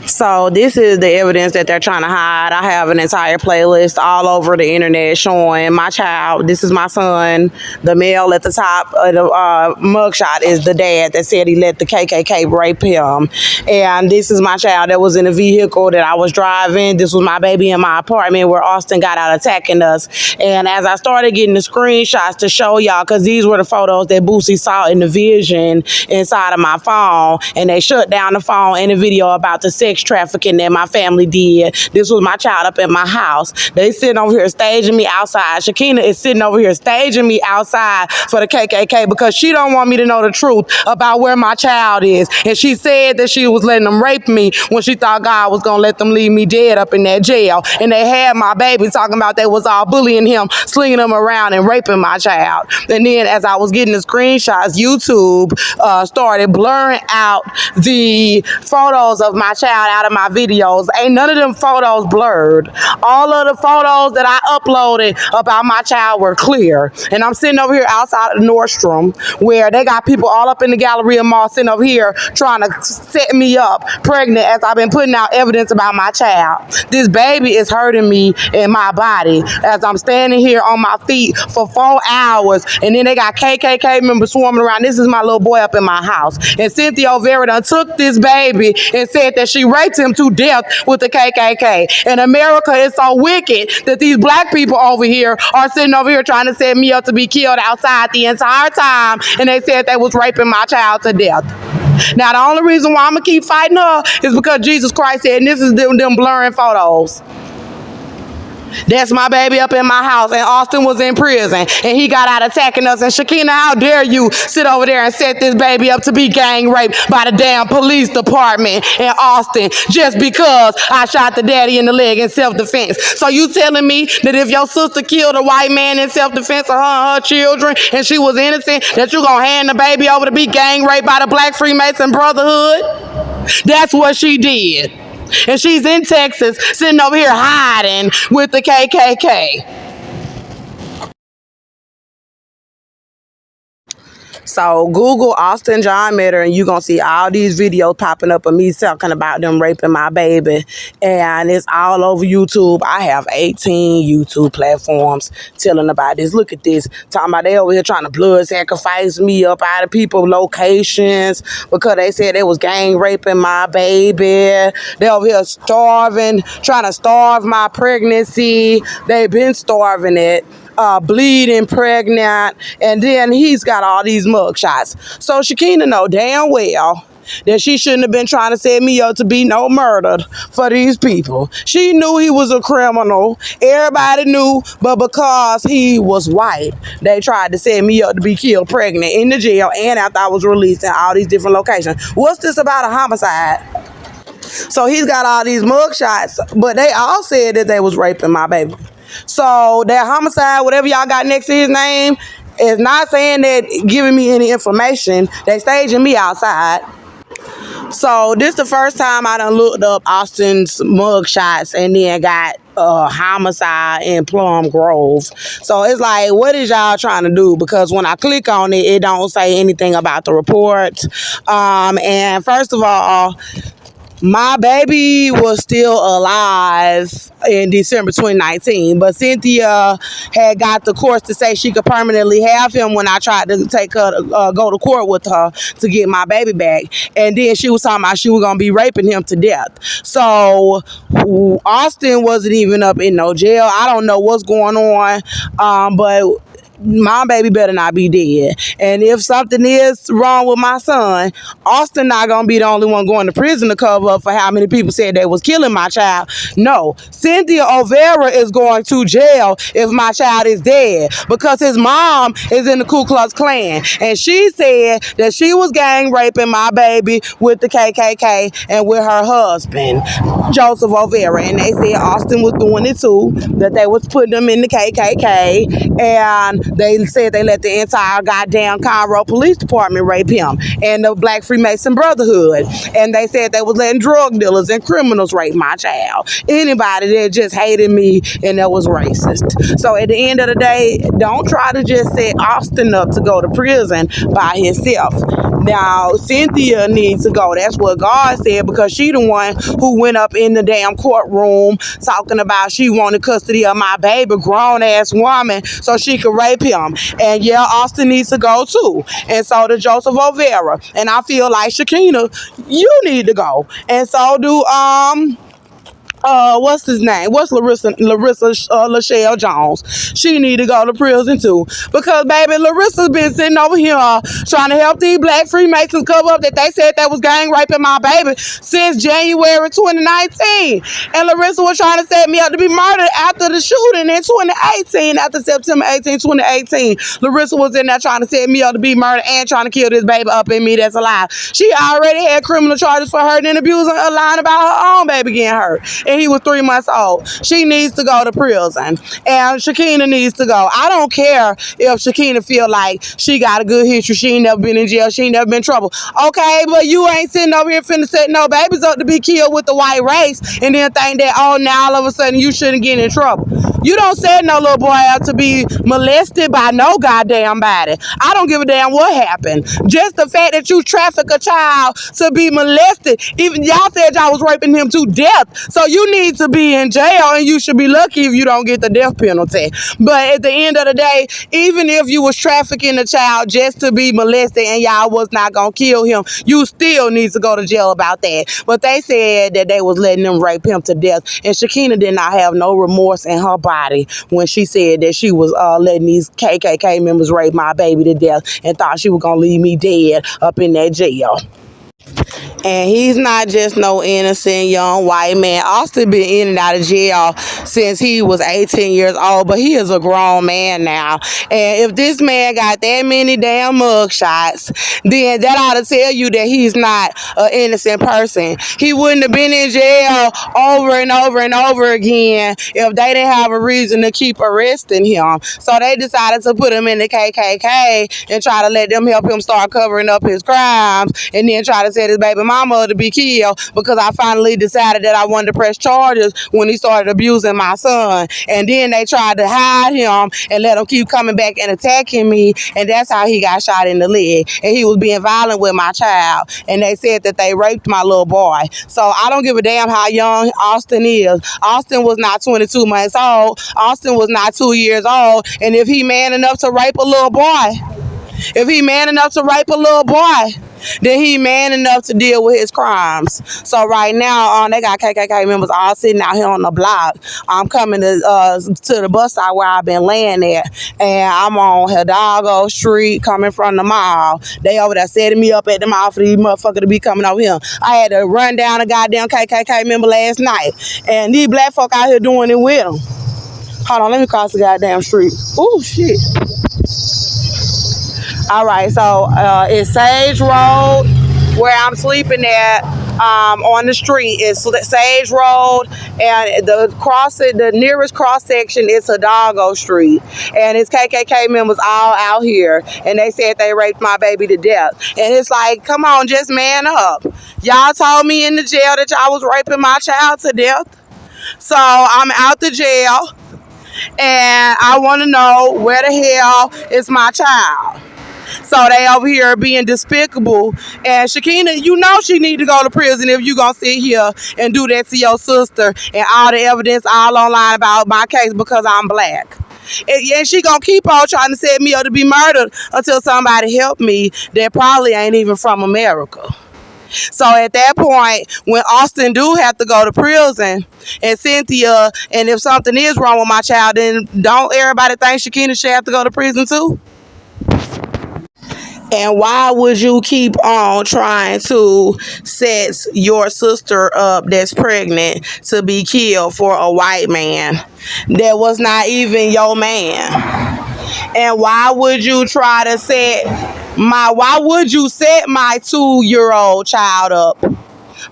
So this is the evidence that they're trying to hide. I have an entire playlist all over the internet showing my child. This is my son. The male at the top of the mugshot is the dad that said he let the KKK rape him. And this is my child that was in a vehicle that I was driving. This was my baby in my apartment where Austin got out attacking us. And as I started getting the screenshots to show y'all, because these were the photos that Boosie saw in the vision inside of my phone, and they shut down the phone and the video about the sex trafficking that my family did. This was my child up in my house. They sitting over here staging me outside. Shakina is sitting over here staging me outside for the KKK because she don't want me to know the truth about where my child is. And she said that she was letting them rape me when she thought God was going to let them leave me dead up in that jail. And they had my baby talking about they was all bullying him, slinging him around and raping my child. And then as I was getting the screenshots, YouTube started blurring out the photos of my child out of my videos. Ain't none of them photos blurred. All of the photos that I uploaded about my child were clear. And I'm sitting over here outside of Nordstrom where they got people all up in the Galleria Mall sitting over here trying to set me up pregnant as I've been putting out evidence about my child. This baby is hurting me in my body as I'm standing here on my feet for 4 hours, and then they got KKK members swarming around. This is my little boy up in my house. And Cynthia Olvera done took this baby and said that she raped him to death with the KKK. And America is so wicked that these black people over here are sitting over here trying to set me up to be killed outside the entire time, and they said they was raping my child to death. Now, the only reason why I'm going to keep fighting her is because Jesus Christ said, and this is them blurring photos. That's my baby up in my house, and Austin was in prison, and he got out attacking us. And Shakina, how dare you sit over there and set this baby up to be gang raped by the damn police department in Austin just because I shot the daddy in the leg in self-defense. So you telling me that if your sister killed a white man in self-defense of her and her children, and she was innocent, that you gonna hand the baby over to be gang raped by the Black Freemason Brotherhood? That's what she did. And she's in Texas, sitting over here hiding with the KKK. So Google Austin John Mitter, and you're going to see all these videos popping up of me talking about them raping my baby. And it's all over YouTube. I have 18 YouTube platforms telling about this. Look at this. Talking about they over here trying to blood sacrifice me up out of people's locations because they said they was gang raping my baby. They over here starving, trying to starve my pregnancy. They've been starving it. Bleeding, pregnant, and then he's got all these mugshots. So Shakina know damn well that she shouldn't have been trying to set me up to be no murdered for these people. She knew he was a criminal. Everybody knew, but because he was white, they tried to set me up to be killed pregnant in the jail and after I was released in all these different locations. What's this about a homicide? So he's got all these mugshots, but they all said that they was raping my baby. So that homicide, whatever y'all got next to his name, is not saying that, giving me any information. They staging me outside. So this the first time I done looked up Austin's mugshots and then got homicide in Plum Grove. So it's like, what is y'all trying to do? Because when I click on it, it don't say anything about the report. And first of all, My baby was still alive in December 2019, but Cynthia had got the courts to say she could permanently have him when I tried to take her to go to court with her to get my baby back. And then she was talking about she was going to be raping him to death. So Austin wasn't even up in no jail. I don't know what's going on, but my baby better not be dead. And if something is wrong with my son, Austin not gonna be the only one going to prison to cover up for how many people said they was killing my child. No, Cynthia Olvera is going to jail if my child is dead, because his mom is in the Ku Klux Klan, and she said that she was gang raping my baby with the KKK and with her husband, Joseph Olvera, and they said Austin was doing it too, that they was putting him in the KKK, and they said they let the entire goddamn Conroe Police Department rape him, and the Black Freemason Brotherhood. And they said they was letting drug dealers and criminals rape my child. Anybody that just hated me and that was racist. So at the end of the day, don't try to just set Austin up to go to prison by himself. Now, Cynthia needs to go. That's what God said, because she the one who went up in the damn courtroom talking about she wanted custody of my baby, grown-ass woman, so she could rape him. And yeah, Austin needs to go too. And so does Joseph Olvera. And I feel like Shakina, you need to go. And so do what's his name? What's Larissa Lachelle Jones? She need to go to prison too. Because baby, Larissa's been sitting over here trying to help these Black Freemasons cover up that they said that was gang raping my baby since January 2019. And Larissa was trying to set me up to be murdered after the shooting in 2018, after September 18, 2018. Larissa was in there trying to set me up to be murdered and trying to kill this baby up in me that's alive. She already had criminal charges for hurting and abusing, lying about her own baby getting hurt. And he was 3 months old. She needs to go to prison. And Shakina needs to go. I don't care if Shakina feel like she got a good history. She ain't never been in jail. She ain't never been in trouble. Okay, but you ain't sitting over here finna set no babies up to be killed with the white race and then think that, oh, now all of a sudden you shouldn't get in trouble. You don't set no little boy out to be molested by no goddamn body. I don't give a damn what happened. Just the fact that you traffic a child to be molested. Even y'all said y'all was raping him to death. So you need to be in jail, and you should be lucky if you don't get the death penalty. But at the end of the day, even if you was trafficking a child just to be molested and y'all was not gonna kill him, you still need to go to jail about that. But they said that they was letting them rape him to death, and Shakina did not have no remorse in her body when she said that she was letting these KKK members rape my baby to death and thought she was gonna leave me dead up in that jail. And he's not just no innocent young white man. Austin been in and out of jail since he was 18 years old, but he is a grown man now. And if this man got that many damn mug shots, then that ought to tell you that he's not an innocent person. He wouldn't have been in jail over and over and over again if they didn't have a reason to keep arresting him. So they decided to put him in the KKK and try to let them help him start covering up his crimes, and then try to set his baby mama to be killed because I finally decided that I wanted to press charges when he started abusing my son. And then they tried to hide him and let him keep coming back and attacking me, and that's how he got shot in the leg. And he was being violent with my child, and they said that they raped my little boy. So I don't give a damn how young Austin is. Austin was not 22 months old. Austin was not 2 years old. And if he man enough to rape a little boy, then he man enough to deal with his crimes. So right now, they got KKK members all sitting out here on the block. I'm coming to the bus stop where I've been laying at, and I'm on Hidalgo Street coming from the mall. They over there setting me up at the mall for these motherfuckers to be coming over here. I had to run down a goddamn KKK member last night, and these black folk out here doing it with them. Hold on, let me cross the goddamn street. Oh, shit. All right, so it's Sage Road where I'm sleeping at. On the street is Sage Road, and the nearest cross section is Hidalgo Street, and it's KKK members all out here, and they said they raped my baby to death. And it's like, come on, just man up. Y'all told me in the jail that y'all was raping my child to death, so I'm out the jail, and I want to know where the hell is my child. So they over here being despicable. And Shakina, you know she need to go to prison if you gonna sit here and do that to your sister and all the evidence all online about my case because I'm black. And she gonna keep on trying to set me up to be murdered until somebody help me that probably ain't even from America. So at that point, when Austin do have to go to prison, and Cynthia, and if something is wrong with my child, then don't everybody think Shakina should have to go to prison too? And why would you keep on trying to set your sister up that's pregnant to be killed for a white man that was not even your man? And why would you set my 2-year-old child up,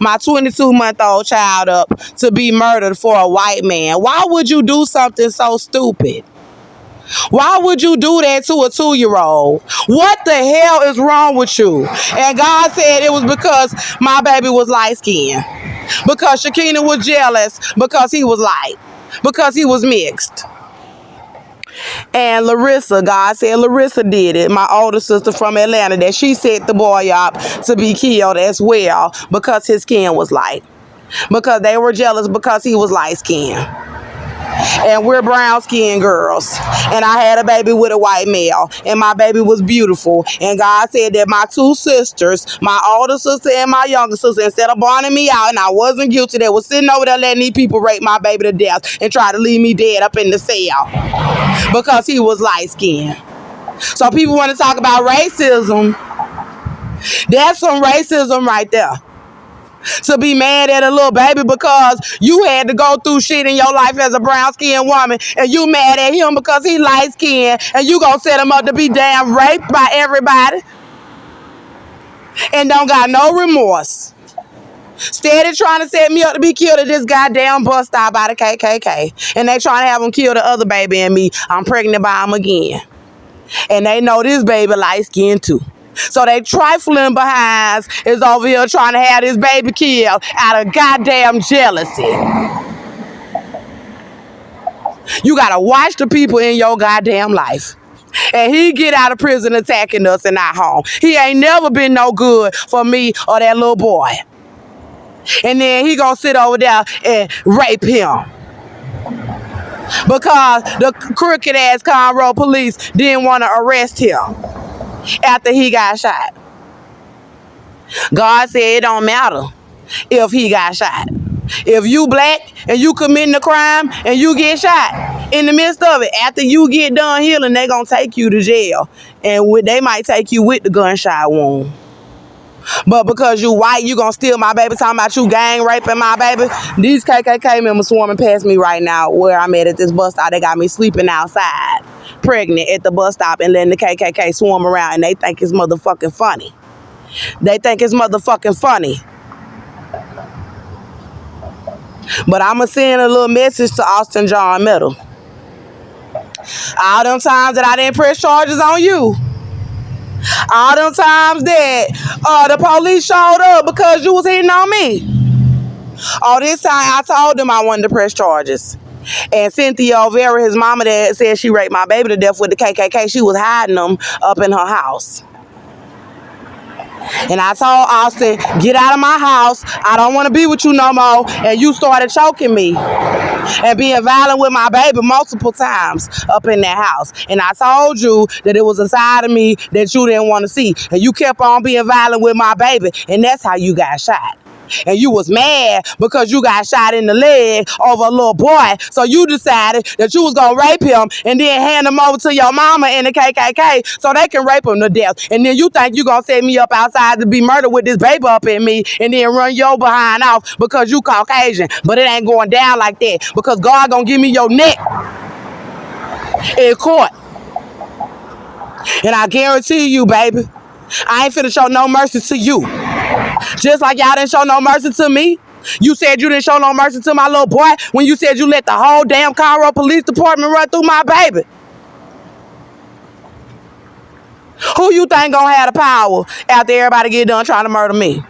my 22-month-old child up to be murdered for a white man? Why would you do something so stupid? Why would you do that to a 2-year-old? What the hell is wrong with you? And God said it was because my baby was light skinned. Because Shakina was jealous because he was light. Because he was mixed. And God said Larissa did it, my older sister from Atlanta, that she set the boy up to be killed as well because his skin was light. Because they were jealous because he was light skinned. And we're brown skinned girls. And I had a baby with a white male. And my baby was beautiful. And God said that my 2 sisters, my older sister and my younger sister, instead of barning me out and I wasn't guilty, they was sitting over there letting these people rape my baby to death and try to leave me dead up in the cell because he was light skinned. So people want to talk about racism. That's some racism right there. To be mad at a little baby because you had to go through shit in your life as a brown skinned woman and you mad at him because he light skinned and you gonna set him up to be damn raped by everybody and don't got no remorse. Steady trying to set me up to be killed at this goddamn bus stop by the KKK. And they trying to have him kill the other baby and me. I'm pregnant by him again. And they know this baby light skinned too. So they trifling behinds is over here trying to have this baby killed out of goddamn jealousy. You gotta watch the people in your goddamn life. And he get out of prison attacking us in our home. He ain't never been no good for me or that little boy. And then he gonna sit over there and rape him. Because the crooked ass Conroe police didn't want to arrest him after he got shot. God said it don't matter if he got shot. If you black and you committing a crime and you get shot in the midst of it, after you get done healing, they gonna take you to jail. And they might take you with the gunshot wound. But because you white, you gonna steal my baby, talking about you gang raping my baby. These KKK members swarming past me right now where I'm at this bus stop. They got me sleeping outside, pregnant at the bus stop and letting the KKK swarm around, and they think it's motherfucking funny. They think it's motherfucking funny. But I'ma send a little message to Austin John Middle. All them times that I didn't press charges on you. All them times that the police showed up because you was hitting on me. All this time I told them I wanted to press charges. And Cynthia Olvera, his mama that said she raped my baby to death with the KKK, she was hiding them up in her house. And I told Austin, get out of my house. I don't want to be with you no more. And you started choking me and being violent with my baby multiple times up in that house. And I told you that it was a side of me that you didn't want to see. And you kept on being violent with my baby. And that's how you got shot. And you was mad because you got shot in the leg over a little boy. So you decided that you was going to rape him and then hand him over to your mama and the KKK so they can rape him to death. And then you think you going to set me up outside to be murdered with this baby up in me and then run your behind off because you Caucasian. But it ain't going down like that because God going to give me your neck in court. And I guarantee you, baby, I ain't finna show no mercy to you. Just like y'all didn't show no mercy to me. You said you didn't show no mercy to my little boy when you said you let the whole damn Conroe Police Department run through my baby. Who you think gonna have the power after everybody get done trying to murder me?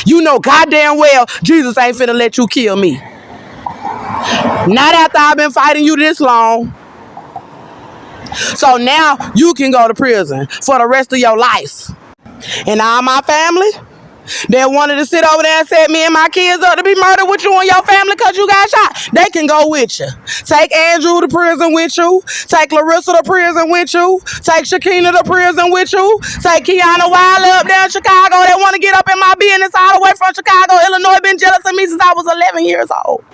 You know goddamn well Jesus ain't finna let you kill me. Not after I've been fighting you this long. So now you can go to prison for the rest of your life. And all my family that wanted to sit over there and set me and my kids up to be murdered with you and your family because you got shot, they can go with you. Take Andrew to prison with you. Take Larissa to prison with you. Take Shakina to prison with you. Take Kiana Wiley up there in Chicago that want to get up in my business all the way from Chicago, Illinois, been jealous of me since I was 11 years old.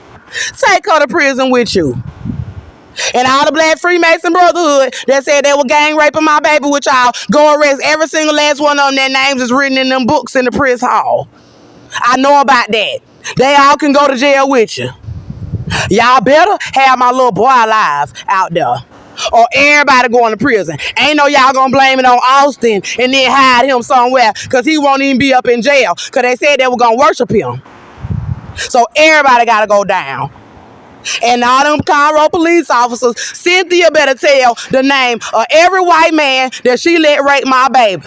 Take her to prison with you. And all the Black Freemason Brotherhood that said they were gang raping my baby with y'all, go arrest every single last one of them. Their names is written in them books in the prison hall. I know about that. They all can go to jail with you. Y'all better have my little boy alive out there, or everybody going to prison. Ain't no y'all gonna blame it on Austin and then hide him somewhere because he won't even be up in jail because they said they were gonna worship him. So everybody gotta go down. And all them Conroe police officers, Cynthia better tell the name of every white man that she let rape my baby.